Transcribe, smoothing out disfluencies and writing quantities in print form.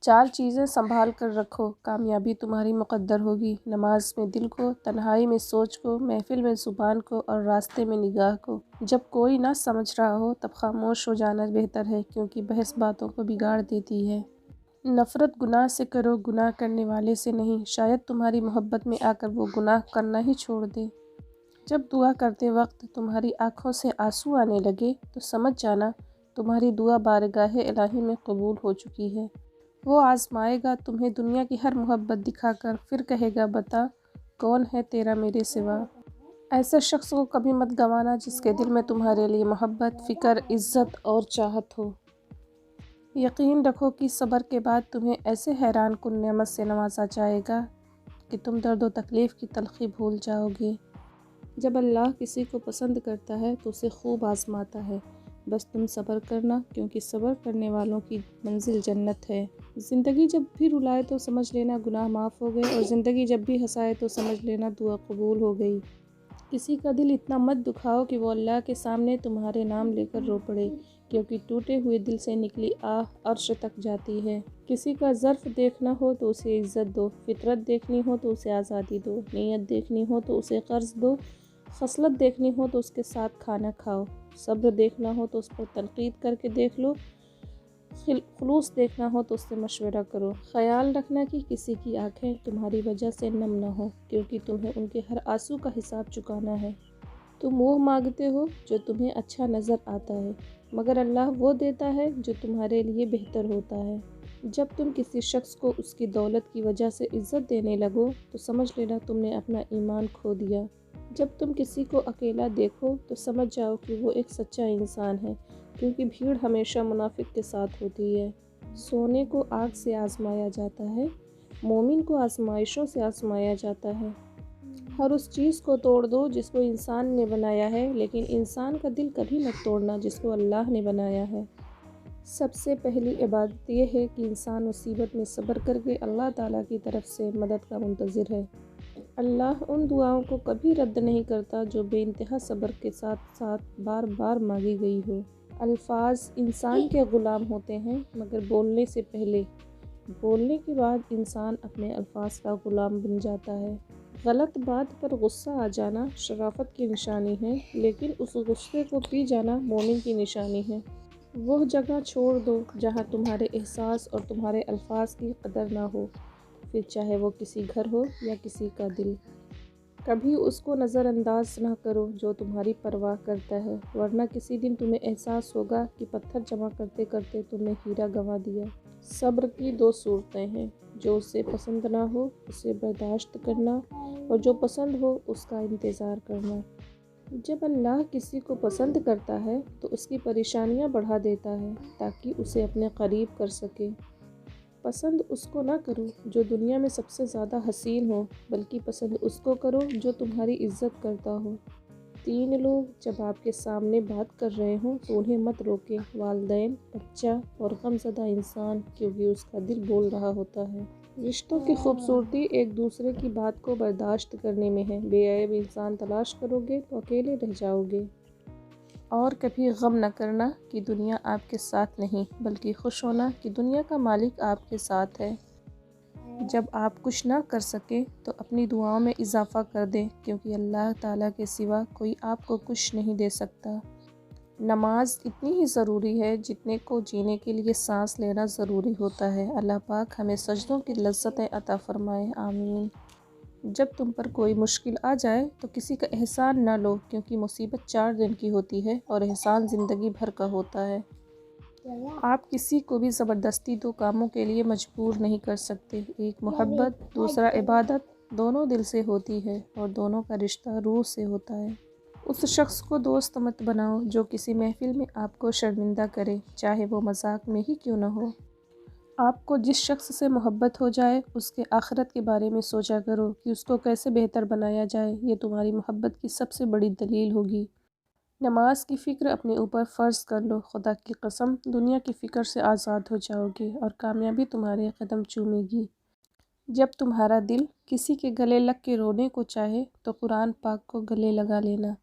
4 چیزیں سنبھال کر رکھو، کامیابی تمہاری مقدر ہوگی۔ نماز میں دل کو، تنہائی میں سوچ کو، محفل میں زبان کو اور راستے میں نگاہ کو۔ جب کوئی نہ سمجھ رہا ہو تب خاموش ہو جانا بہتر ہے، کیونکہ بحث باتوں کو بگاڑ دیتی ہے۔ نفرت گناہ سے کرو، گناہ کرنے والے سے نہیں، شاید تمہاری محبت میں آ کر وہ گناہ کرنا ہی چھوڑ دے۔ جب دعا کرتے وقت تمہاری آنکھوں سے آنسو آنے لگے تو سمجھ جانا تمہاری دعا بارگاہ الہی میں قبول ہو چکی ہے۔ وہ آزمائے گا تمہیں دنیا کی ہر محبت دکھا کر، پھر کہے گا بتا کون ہے تیرا میرے سوا۔ ایسے شخص کو کبھی مت گنوانا جس کے دل میں تمہارے لیے محبت، فکر، عزت اور چاہت ہو۔ یقین رکھو کہ صبر کے بعد تمہیں ایسے حیران کن نعمت سے نوازا جائے گا کہ تم درد و تکلیف کی تلخی بھول جاؤ گے۔ جب اللہ کسی کو پسند کرتا ہے تو اسے خوب آزماتا ہے، بس تم صبر کرنا، کیونکہ صبر کرنے والوں کی منزل جنت ہے۔ زندگی جب بھی رلائے تو سمجھ لینا گناہ معاف ہو گئے، اور زندگی جب بھی ہنسائے تو سمجھ لینا دعا قبول ہو گئی۔ کسی کا دل اتنا مت دکھاؤ کہ وہ اللہ کے سامنے تمہارے نام لے کر رو پڑے، کیونکہ ٹوٹے ہوئے دل سے نکلی آہ عرش تک جاتی ہے۔ کسی کا ظرف دیکھنا ہو تو اسے عزت دو، فطرت دیکھنی ہو تو اسے آزادی دو، نیت دیکھنی ہو تو اسے قرض دو، خصلت دیکھنی ہو تو اس کے ساتھ کھانا کھاؤ، صبر دیکھنا ہو تو اس پر تنقید کر کے دیکھ لو، خلوص دیکھنا ہو تو اس سے مشورہ کرو۔ خیال رکھنا کہ کسی کی آنکھیں تمہاری وجہ سے نم نہ ہو، کیونکہ تمہیں ان کے ہر آنسو کا حساب چکانا ہے۔ تم وہ مانگتے ہو جو تمہیں اچھا نظر آتا ہے، مگر اللہ وہ دیتا ہے جو تمہارے لیے بہتر ہوتا ہے۔ جب تم کسی شخص کو اس کی دولت کی وجہ سے عزت دینے لگو تو سمجھ لینا تم نے اپنا ایمان کھو دیا۔ جب تم کسی کو اکیلا دیکھو تو سمجھ جاؤ کہ وہ ایک سچا انسان ہے، کیونکہ بھیڑ ہمیشہ منافق کے ساتھ ہوتی ہے۔ سونے کو آگ سے آزمایا جاتا ہے، مومن کو آزمائشوں سے آزمایا جاتا ہے۔ ہر اس چیز کو توڑ دو جس کو انسان نے بنایا ہے، لیکن انسان کا دل کبھی مت توڑنا جس کو اللہ نے بنایا ہے۔ سب سے پہلی عبادت یہ ہے کہ انسان مصیبت میں صبر کر کے اللہ تعالیٰ کی طرف سے مدد کا منتظر ہے۔ اللہ ان دعاؤں کو کبھی رد نہیں کرتا جو بے انتہا صبر کے ساتھ ساتھ بار بار مانگی گئی ہو۔ الفاظ انسان کے غلام ہوتے ہیں، مگر بولنے سے پہلے، بولنے کے بعد انسان اپنے الفاظ کا غلام بن جاتا ہے۔ غلط بات پر غصہ آ جانا شرافت کی نشانی ہے، لیکن اس غصے کو پی جانا مومن کی نشانی ہے۔ وہ جگہ چھوڑ دو جہاں تمہارے احساس اور تمہارے الفاظ کی قدر نہ ہو، پھر چاہے وہ کسی گھر ہو یا کسی کا دل۔ کبھی اس کو نظر انداز نہ کرو جو تمہاری پرواہ کرتا ہے، ورنہ کسی دن تمہیں احساس ہوگا کہ پتھر جمع کرتے کرتے تم نے ہیرا گنوا دیا۔ صبر کی 2 صورتیں ہیں، جو اسے پسند نہ ہو اسے برداشت کرنا، اور جو پسند ہو اس کا انتظار کرنا۔ جب اللہ کسی کو پسند کرتا ہے تو اس کی پریشانیاں بڑھا دیتا ہے تاکہ اسے اپنے قریب کر سکے۔ پسند اس کو نہ کرو جو دنیا میں سب سے زیادہ حسین ہو، بلکہ پسند اس کو کرو جو تمہاری عزت کرتا ہو۔ 3 لوگ جب آپ کے سامنے بات کر رہے ہوں تو انہیں مت روکیں، والدین، بچہ اور غمزدہ انسان، کیونکہ اس کا دل بول رہا ہوتا ہے۔ رشتوں کی خوبصورتی ایک دوسرے کی بات کو برداشت کرنے میں ہے۔ بے عیب انسان تلاش کرو گے تو اکیلے رہ جاؤ گے۔ اور کبھی غم نہ کرنا کہ دنیا آپ کے ساتھ نہیں، بلکہ خوش ہونا کہ دنیا کا مالک آپ کے ساتھ ہے۔ جب آپ کچھ نہ کر سکیں تو اپنی دعاؤں میں اضافہ کر دیں، کیونکہ اللہ تعالیٰ کے سوا کوئی آپ کو کچھ نہیں دے سکتا۔ نماز اتنی ہی ضروری ہے جتنے کو جینے کے لیے سانس لینا ضروری ہوتا ہے۔ اللہ پاک ہمیں سجدوں کی لذتیں عطا فرمائے، آمین۔ جب تم پر کوئی مشکل آ جائے تو کسی کا احسان نہ لو، کیونکہ مصیبت 4 دن کی ہوتی ہے اور احسان زندگی بھر کا ہوتا ہے۔ آپ کسی کو بھی زبردستی 2 کاموں کے لیے مجبور نہیں کر سکتے، ایک محبت، دوسرا عبادت، دونوں دل سے ہوتی ہے اور دونوں کا رشتہ روح سے ہوتا ہے۔ اس شخص کو دوست مت بناؤ جو کسی محفل میں آپ کو شرمندہ کرے، چاہے وہ مذاق میں ہی کیوں نہ ہو۔ آپ کو جس شخص سے محبت ہو جائے اس کے آخرت کے بارے میں سوچا کرو کہ اس کو کیسے بہتر بنایا جائے، یہ تمہاری محبت کی سب سے بڑی دلیل ہوگی۔ نماز کی فکر اپنے اوپر فرض کر لو، خدا کی قسم دنیا کی فکر سے آزاد ہو جاؤ گے اور کامیابی تمہارے قدم چومے گی۔ جب تمہارا دل کسی کے گلے لگ کے رونے کو چاہے تو قرآن پاک کو گلے لگا لینا۔